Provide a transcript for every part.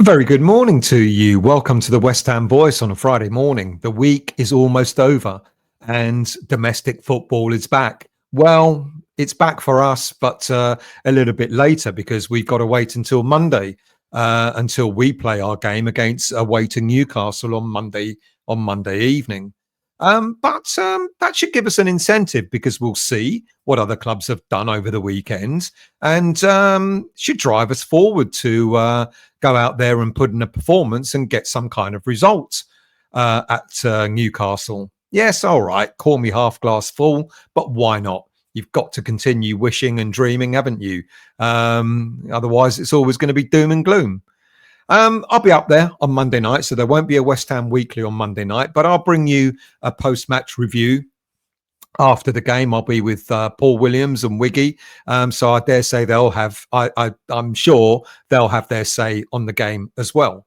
Very good morning to you. Welcome to the West Ham Voice on a Friday morning. The week is almost over and domestic football is back. Well, it's back for us, but a little bit later because we've got to wait until Monday until we play our game against away to Newcastle on Monday evening. But that should give us an incentive because we'll see what other clubs have done over the weekend and should drive us forward to go out there and put in a performance and get some kind of result at Newcastle. Yes, all right, call me half glass full, but why not? You've got to continue wishing and dreaming, haven't you? Otherwise, it's always going to be doom and gloom. I'll be up there on Monday night, so there won't be a West Ham Weekly on Monday night, but I'll bring you a post-match review after the game. I'll be with Paul Williams and Wiggy, so I dare say they'll have. I'm sure they'll have their say on the game as well.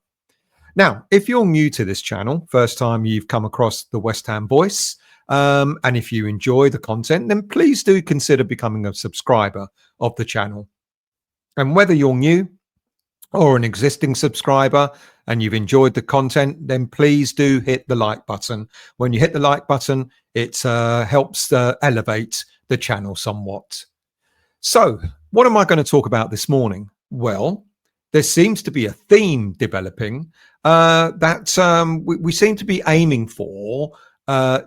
Now, if you're new to this channel, first time you've come across the West Ham Voice, and if you enjoy the content, then please do consider becoming a subscriber of the channel. And whether you're new or an existing subscriber and you've enjoyed the content, then please do hit the like button. When you hit the like button, it helps elevate the channel somewhat. So what am I going to talk about this morning? Well, there seems to be a theme developing that we seem to be aiming for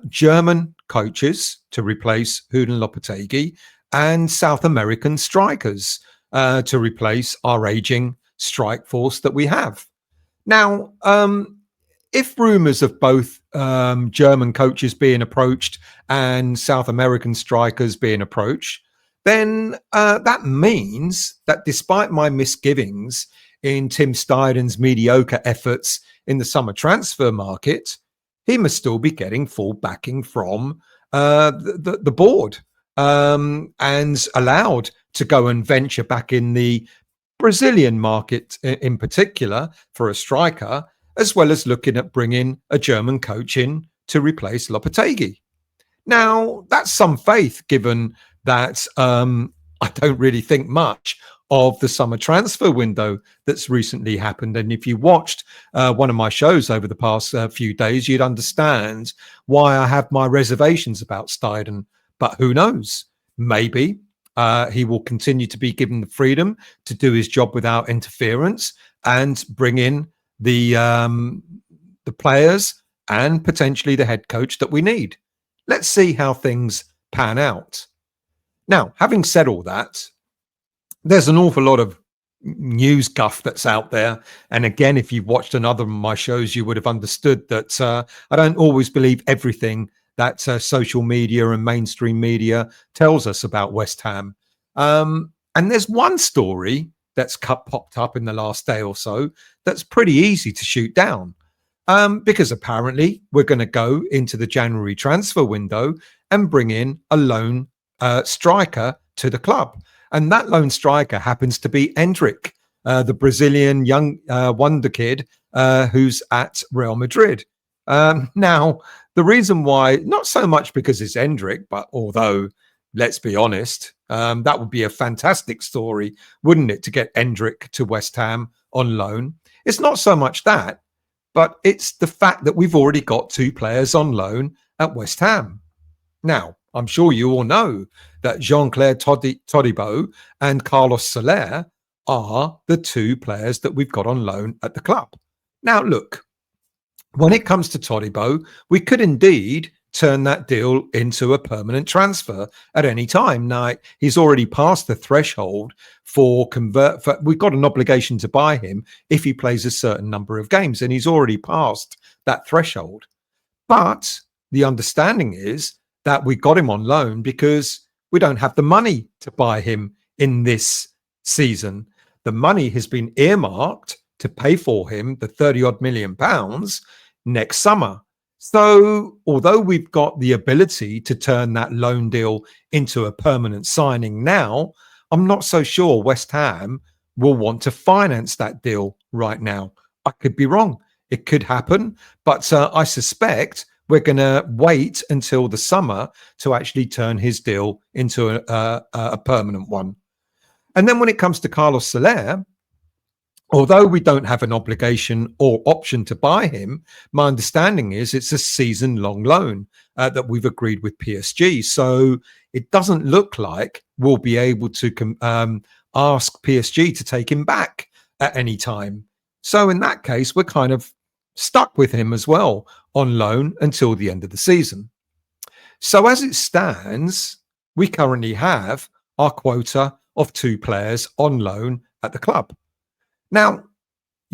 German coaches to replace Julen Lopetegui and South American strikers to replace our aging strike force that we have. Now, if rumours of both German coaches being approached and South American strikers being approached, then that means that despite my misgivings in Tim Steidten's mediocre efforts in the summer transfer market, he must still be getting full backing from the board and allowed to go and venture back in the Brazilian market in particular for a striker, as well as looking at bringing a German coach in to replace Lopetegui. Now, that's some faith given that I don't really think much of the summer transfer window that's recently happened. And if you watched one of my shows over the past few days, you'd understand why I have my reservations about Steidten. But who knows? Maybe he will continue to be given the freedom to do his job without interference and bring in the players and potentially the head coach that we need. Let's see how things pan out. Now, having said all that, there's an awful lot of news guff that's out there. And again, if you've watched another of my shows, you would have understood that I don't always believe everything that social media and mainstream media tells us about West Ham. And there's one story that's popped up in the last day or so that's pretty easy to shoot down because apparently we're going to go into the January transfer window and bring in a lone striker to the club. And that lone striker happens to be Endrick, the Brazilian young wonder kid who's at Real Madrid. Now, the reason why, not so much because it's Endrick, but although, let's be honest, that would be a fantastic story, wouldn't it, to get Endrick to West Ham on loan? It's not so much that, but it's the fact that we've already got two players on loan at West Ham. Now, I'm sure you all know that Jean-Claire Todibo and Carlos Soler are the two players that we've got on loan at the club. Now, look, when it comes to Todibo, we could indeed turn that deal into a permanent transfer at any time. Now, he's already passed the threshold for we've got an obligation to buy him if he plays a certain number of games, and he's already passed that threshold. But the understanding is that we got him on loan because we don't have the money to buy him in this season. The money has been earmarked to pay for him, the 30-odd million pounds, next summer. So although we've got the ability to turn that loan deal into a permanent signing now, I'm not so sure West Ham will want to finance that deal right now. I could be wrong. It could happen, but I suspect we're going to wait until the summer to actually turn his deal into a permanent one. And then when it comes to Carlos Soler, Although we don't have an obligation or option to buy him, my understanding is it's a season-long loan that we've agreed with PSG. So it doesn't look like we'll be able to ask PSG to take him back at any time. So in that case, we're kind of stuck with him as well on loan until the end of the season. So as it stands, we currently have our quota of 2 players on loan at the club. Now,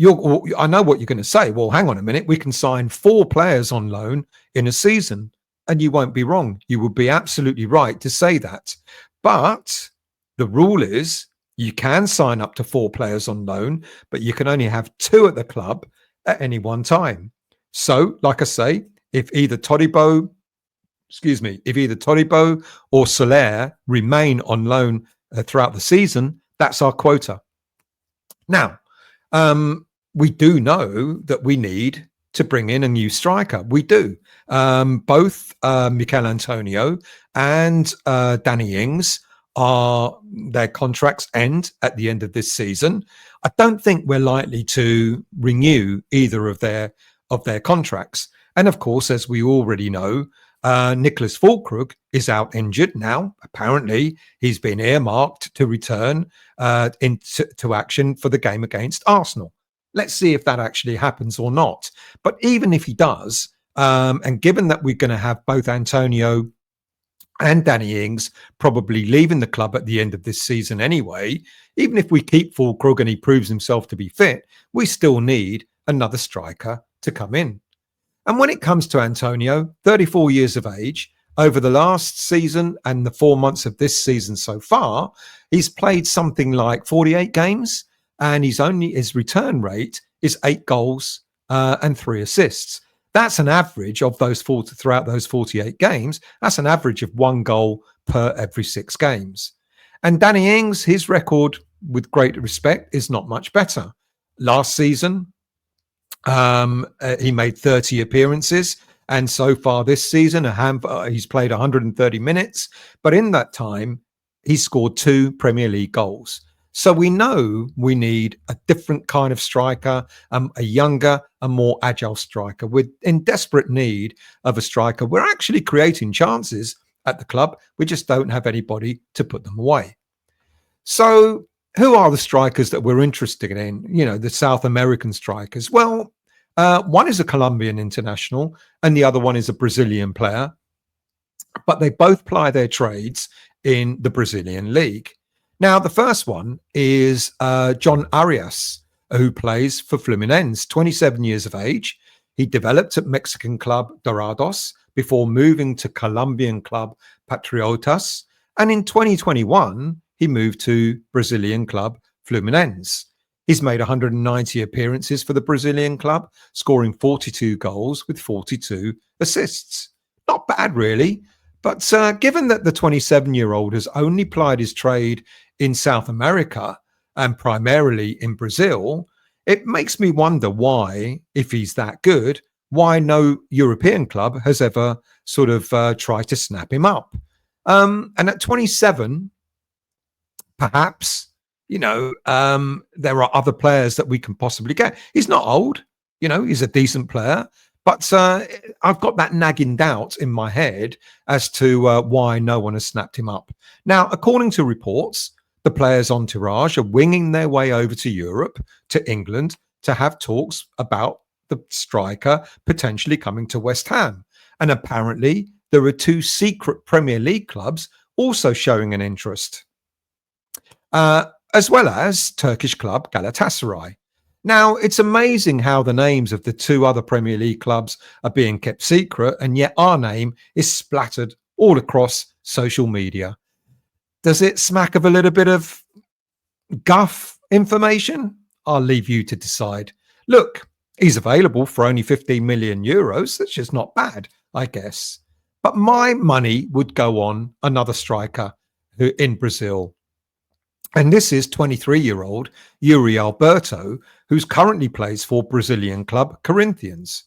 I know what you're going to say. Well, hang on a minute. We can sign 4 players on loan in a season. And you won't be wrong. You would be absolutely right to say that. But the rule is you can sign up to 4 players on loan, but you can only have 2 at the club at any one time. So, like I say, if either Todibo or Flair remain on loan throughout the season, that's our quota. Now, we do know that we need to bring in a new striker. We do. Both Mikel Antonio and Danny Ings their contracts end at the end of this season. I don't think we're likely to renew either of their contracts. And of course, as we already know, Nicholas Füllkrug is out injured now. Apparently, he's been earmarked to return into action for the game against Arsenal. Let's see if that actually happens or not. But even if he does, and given that we're going to have both Antonio and Danny Ings probably leaving the club at the end of this season anyway, even if we keep Füllkrug and he proves himself to be fit, we still need another striker to come in. And when it comes to Antonio, 34 years of age, over the last season and the 4 months of this season so far, he's played something like 48 games, and his return rate is 8 goals and 3 assists. That's an average of throughout those 48 games. That's an average of 1 goal per every 6 games. And Danny Ings, his record, with great respect, is not much better. Last season, he made 30 appearances, and so far this season, he's played 130 minutes. But in that time, he scored 2 Premier League goals. So we know we need a different kind of striker, a younger, a more agile striker. We're in desperate need of a striker. We're actually creating chances at the club. We just don't have anybody to put them away. So who are the strikers that we're interested in? You know, the South American strikers. Well, one is a Colombian international and the other one is a Brazilian player. But they both ply their trades in the Brazilian league. Now, the first one is John Arias, who plays for Fluminense, 27 years of age. He developed at Mexican club Dorados before moving to Colombian club Patriotas. And in 2021, he moved to Brazilian club Fluminense. He's made 190 appearances for the Brazilian club, scoring 42 goals with 42 assists. Not bad, really. But given that the 27-year-old has only plied his trade in South America and primarily in Brazil, it makes me wonder why, if he's that good, why no European club has ever sort of tried to snap him up. And at 27, perhaps, you know, there are other players that we can possibly get. He's not old, you know, he's a decent player. But I've got that nagging doubt in my head as to why no one has snapped him up. Now, according to reports, the players' entourage are winging their way over to Europe, to England, to have talks about the striker potentially coming to West Ham. And apparently, there are 2 secret Premier League clubs also showing an interest, as well as Turkish club Galatasaray. Now, it's amazing how the names of the 2 other Premier League clubs are being kept secret, and yet our name is splattered all across social media. Does it smack of a little bit of guff information? I'll leave you to decide. Look, he's available for only 15 million euros. That's just not bad, I guess. But my money would go on another striker in Brazil. And this is 23-year-old Yuri Alberto, who's currently plays for Brazilian club Corinthians.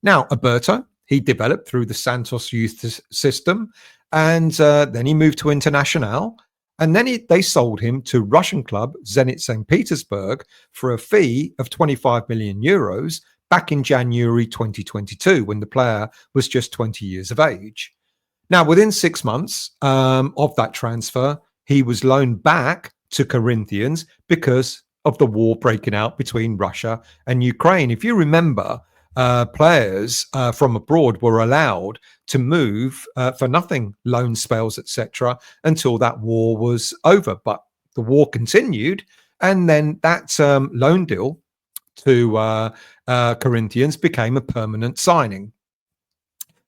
Now, Alberto, he developed through the Santos youth system, and then he moved to Internacional, And then they sold him to Russian club Zenit St. Petersburg for a fee of 25 million euros back in January 2022, when the player was just 20 years of age. Now, within 6 months of that transfer, he was loaned back to Corinthians because of the war breaking out between Russia and Ukraine. If you remember, players from abroad were allowed to move for nothing, loan spells, etc., until that war was over. But the war continued, and then that loan deal to Corinthians became a permanent signing.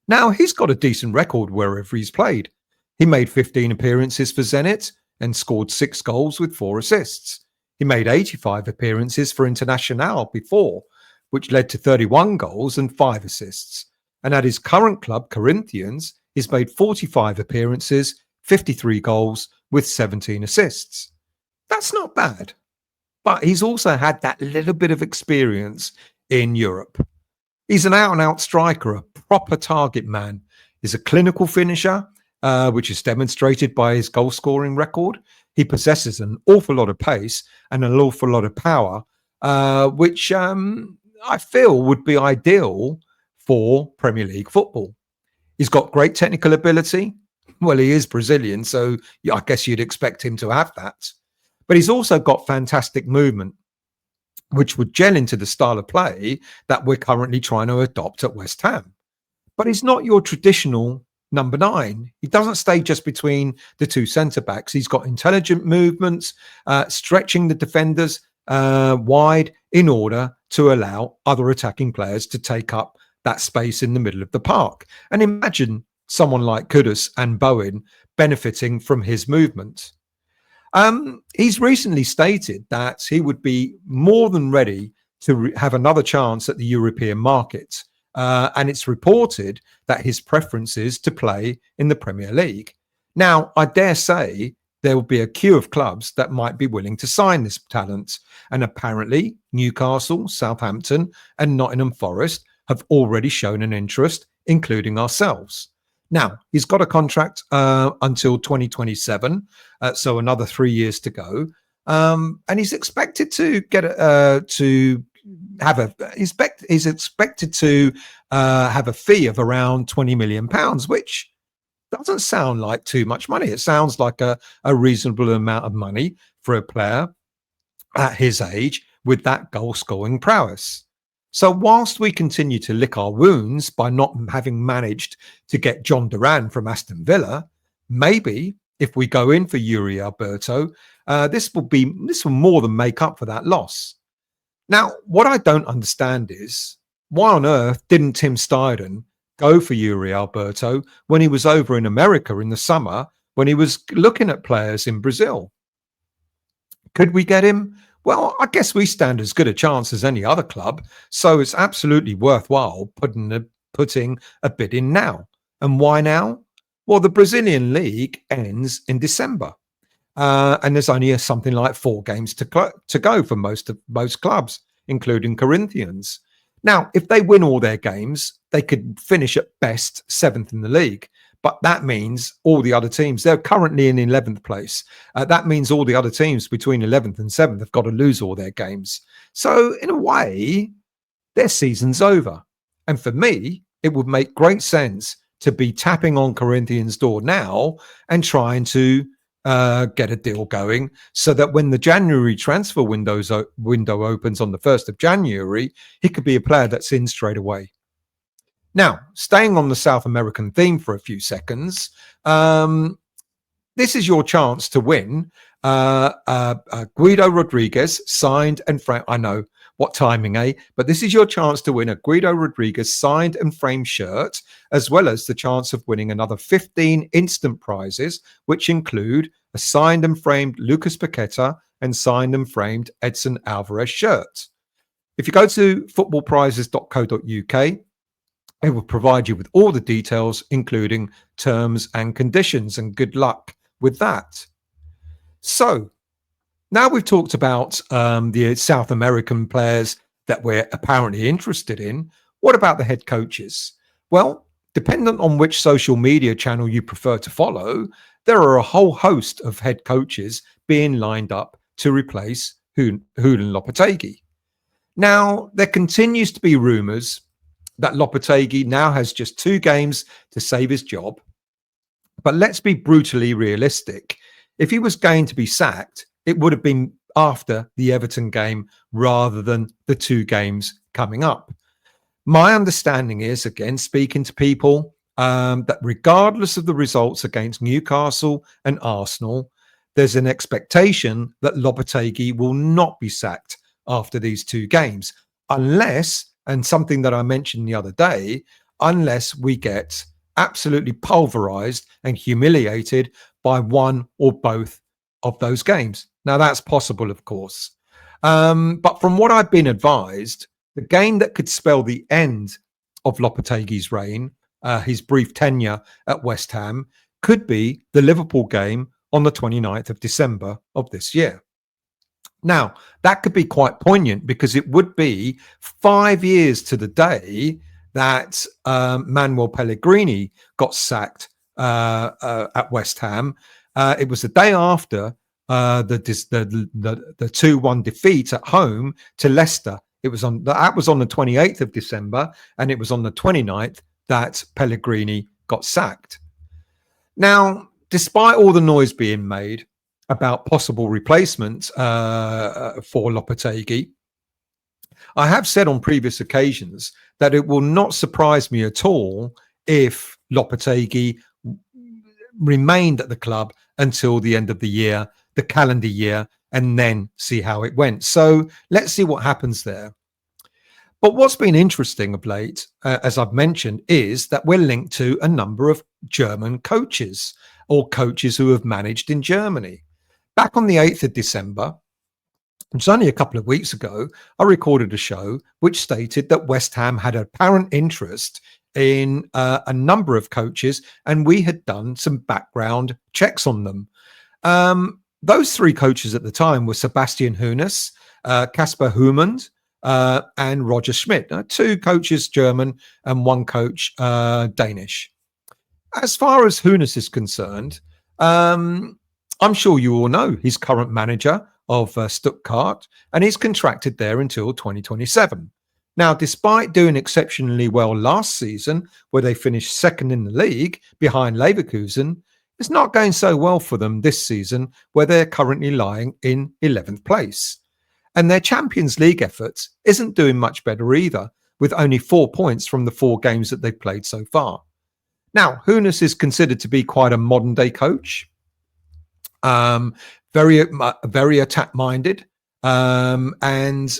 Now, he's got a decent record wherever he's played. He made 15 appearances for Zenit and scored 6 goals with 4 assists. He made 85 appearances for Internacional before, which led to 31 goals and 5 assists. And at his current club, Corinthians, he's made 45 appearances, 53 goals with 17 assists. That's not bad. But he's also had that little bit of experience in Europe. He's an out-and-out striker, a proper target man. He's a clinical finisher, which is demonstrated by his goal-scoring record. He possesses an awful lot of pace and an awful lot of power, which I feel would be ideal for Premier League football. He's got great technical ability. Well, he is Brazilian, so I guess you'd expect him to have that. But he's also got fantastic movement, which would gel into the style of play that we're currently trying to adopt at West Ham. But he's not your traditional number 9. He doesn't stay just between the 2 centre-backs. He's got intelligent movements, stretching the defenders wide in order to allow other attacking players to take up that space in the middle of the park. And imagine someone like Kudus and Bowen benefiting from his movement. He's recently stated that he would be more than ready to have another chance at the European market. And it's reported that his preference is to play in the Premier League. Now, I dare say there will be a queue of clubs that might be willing to sign this talent. And apparently, Newcastle, Southampton, and Nottingham Forest have already shown an interest, including ourselves. Now, he's got a contract until 2027, so another 3 years to go. And he's expected to get he's expected to have a fee of around £20 million, which doesn't sound like too much money. It sounds like a reasonable amount of money for a player at his age with that goal-scoring prowess. So whilst we continue to lick our wounds by not having managed to get John Duran from Aston Villa, maybe if we go in for Yuri Alberto, this will more than make up for that loss. Now, what I don't understand is why on earth didn't Tim Steidten go for Yuri Alberto when he was over in America in the summer when he was looking at players in Brazil? Could we get him? Well, I guess we stand as good a chance as any other club, so it's absolutely worthwhile putting a bid in now. And why now? Well, the Brazilian league ends in December, and there's only something like 4 games to go for most clubs, including Corinthians. Now, if they win all their games, they could finish at best 7th in the league. But that means all the other teams, they're currently in 11th place. That means all the other teams between 11th and 7th have got to lose all their games. So in a way, their season's over. And for me, it would make great sense to be tapping on Corinthians' door now and trying to get a deal going so that when the January transfer window opens on the 1st of January, he could be a player that's in straight away. Now, staying on the South American theme for a few seconds, this is your chance to win. Guido Rodriguez signed and framed. I know, what timing, eh? But this is your chance to win a Guido Rodriguez signed and framed shirt, as well as the chance of winning another 15 instant prizes, which include a signed and framed Lucas Paqueta and signed and framed Edson Alvarez shirt. If you go to footballprizes.co.uk, it will provide you with all the details, including terms and conditions, and good luck with that. So now we've talked about the South American players that we're apparently interested in. What about the head coaches? Well, dependent on which social media channel you prefer to follow, there are a whole host of head coaches being lined up to replace Julen Lopetegui. Now, there continues to be rumours that Lopetegui now has just 2 games to save his job. But let's be brutally realistic. If he was going to be sacked, it would have been after the Everton game rather than the 2 games coming up. My understanding is, again, speaking to people, that regardless of the results against Newcastle and Arsenal, there's an expectation that Lopetegui will not be sacked after these 2 games, unless, and something that I mentioned the other day, unless we get absolutely pulverized and humiliated by one or both of those games. Now, that's possible, of course. But from what I've been advised, the game that could spell the end of Lopetegui's reign, his brief tenure at West Ham, could be the Liverpool game on the 29th of December of this year. Now, that could be quite poignant because it would be 5 years to the day that Manuel Pellegrini got sacked at West Ham. It was the day after the 2-1 defeat at home to Leicester. That was on the 28th of December, and it was on the 29th that Pellegrini got sacked. Now, despite all the noise being made about possible replacements for Lopetegui, I have said on previous occasions that it will not surprise me at all if Lopetegui remained at the club until the end of the year, the calendar year, and then see how it went. So let's see what happens there. But what's been interesting of late, as I've mentioned, is that we're linked to a number of German coaches or coaches who have managed in Germany. Back on the 8th of December, it's only a couple of weeks ago, I recorded a show which stated that West Ham had apparent interest in a number of coaches, and we had done some background checks on them. Those 3 coaches at the time were Sebastian Hoeneß, Kasper Hümmend, and Roger Schmidt. 2 coaches German and 1 coach Danish. As far as Hoeneß is concerned, I'm sure you all know he's current manager of Stuttgart, and he's contracted there until 2027. Now, despite doing exceptionally well last season, where they finished 2nd in the league behind Leverkusen, it's not going so well for them this season, where they're currently lying in 11th place. And their Champions League efforts isn't doing much better either, with only 4 points from the 4 games that they've played so far. Now, Hoeneß is considered to be quite a modern-day coach. Very attack-minded, and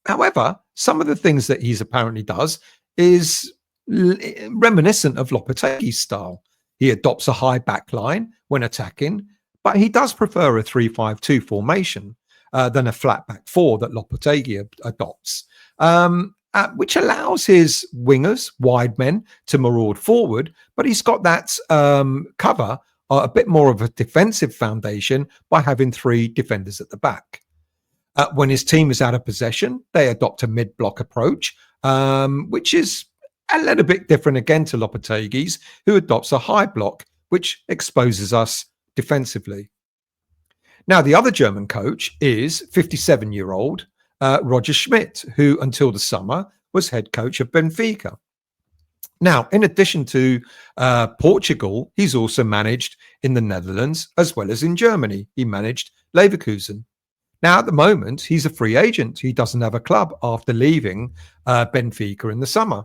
however, some of the things that he's apparently does is reminiscent of Lopetegui's style. He adopts a high back line when attacking, but he does prefer a 3-5-2 formation than a flat back 4 that Lopetegui adopts, which allows his wingers, wide men, to maraud forward, but he's got that cover, a bit more of a defensive foundation by having 3 defenders at the back. When his team is out of possession, they adopt a mid-block approach, which is a little bit different again to Lopetegui's, who adopts a high block, which exposes us defensively. Now, the other German coach is 57-year-old Roger Schmidt, who until the summer was head coach of Benfica. Now, in addition to Portugal, he's also managed in the Netherlands as well as in Germany. He managed Leverkusen. Now, at the moment, he's a free agent. He doesn't have a club after leaving Benfica in the summer.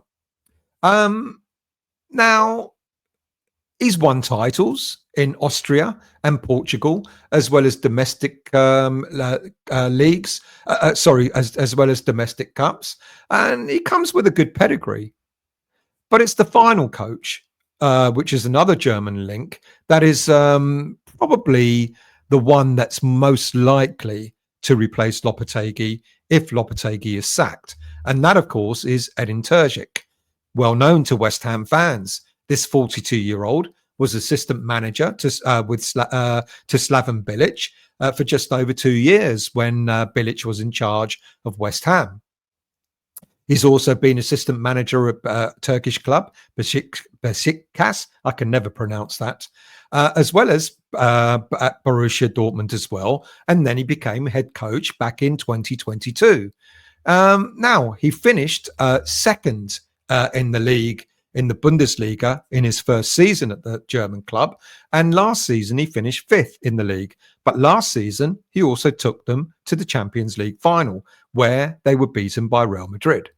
Now, he's won titles in Austria and Portugal, as well as domestic leagues, as well as domestic cups. And he comes with a good pedigree. But it's the final coach, which is another German link, that is probably the one that's most likely to replace Lopetegui if Lopetegui is sacked. And that, of course, is Edin Terzic. Well known to West Ham fans, this 42-year-old was assistant manager to Slaven Bilic for just over 2 years when Bilic was in charge of West Ham. He's also been assistant manager at Turkish club Besiktas. I can never pronounce that, as well as at Borussia Dortmund as well. And then he became head coach back in 2022. Now, he finished second in the league, in the Bundesliga, in his first season at the German club. And last season, he finished fifth in the league. But last season, he also took them to the Champions League final, where they were beaten by Real Madrid.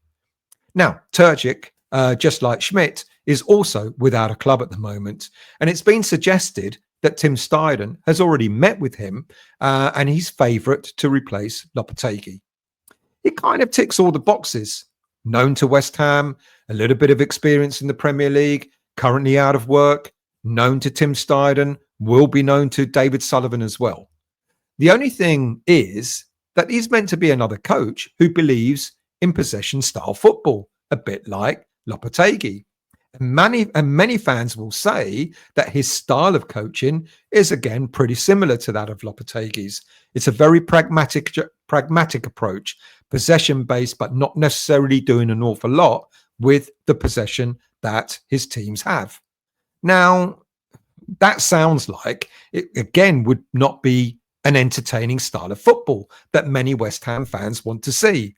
Now, Terzic, just like Schmidt, is also without a club at the moment. And it's been suggested that Tim Steidten has already met with him and he's favourite to replace Lopetegui. He kind of ticks all the boxes. Known to West Ham, a little bit of experience in the Premier League, currently out of work, known to Tim Steidten, will be known to David Sullivan as well. The only thing is that he's meant to be another coach who believes in possession style football, a bit like Lopetegui. And many fans will say that his style of coaching is again pretty similar to that of Lopetegui's. It's a very pragmatic approach, possession based, but not necessarily doing an awful lot with the possession that his teams have. Now, that sounds like it again would not be an entertaining style of football that many West Ham fans want to see.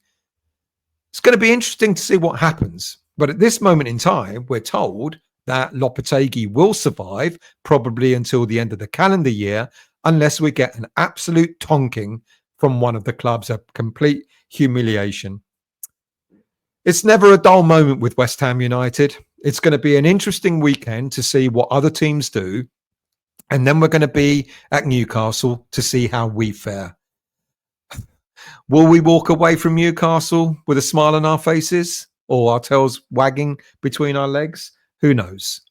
It's going to be interesting to see what happens. But at this moment in time, we're told that Lopetegui will survive probably until the end of the calendar year, unless we get an absolute tonking from one of the clubs, a complete humiliation. It's never a dull moment with West Ham United. It's going to be an interesting weekend to see what other teams do. And then we're going to be at Newcastle to see how we fare. Will we walk away from Newcastle with a smile on our faces or our tails wagging between our legs? Who knows?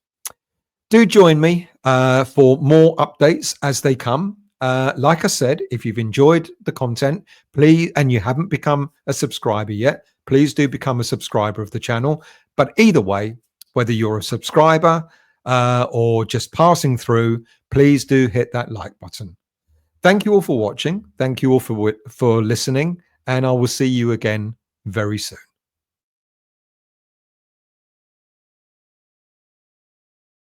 Do join me for more updates as they come. Like I said, if you've enjoyed the content, please, and you haven't become a subscriber yet, please do become a subscriber of the channel. But either way, whether you're a subscriber or just passing through, please do hit that like button. Thank you all for watching. Thank you all for listening. And I will see you again very soon.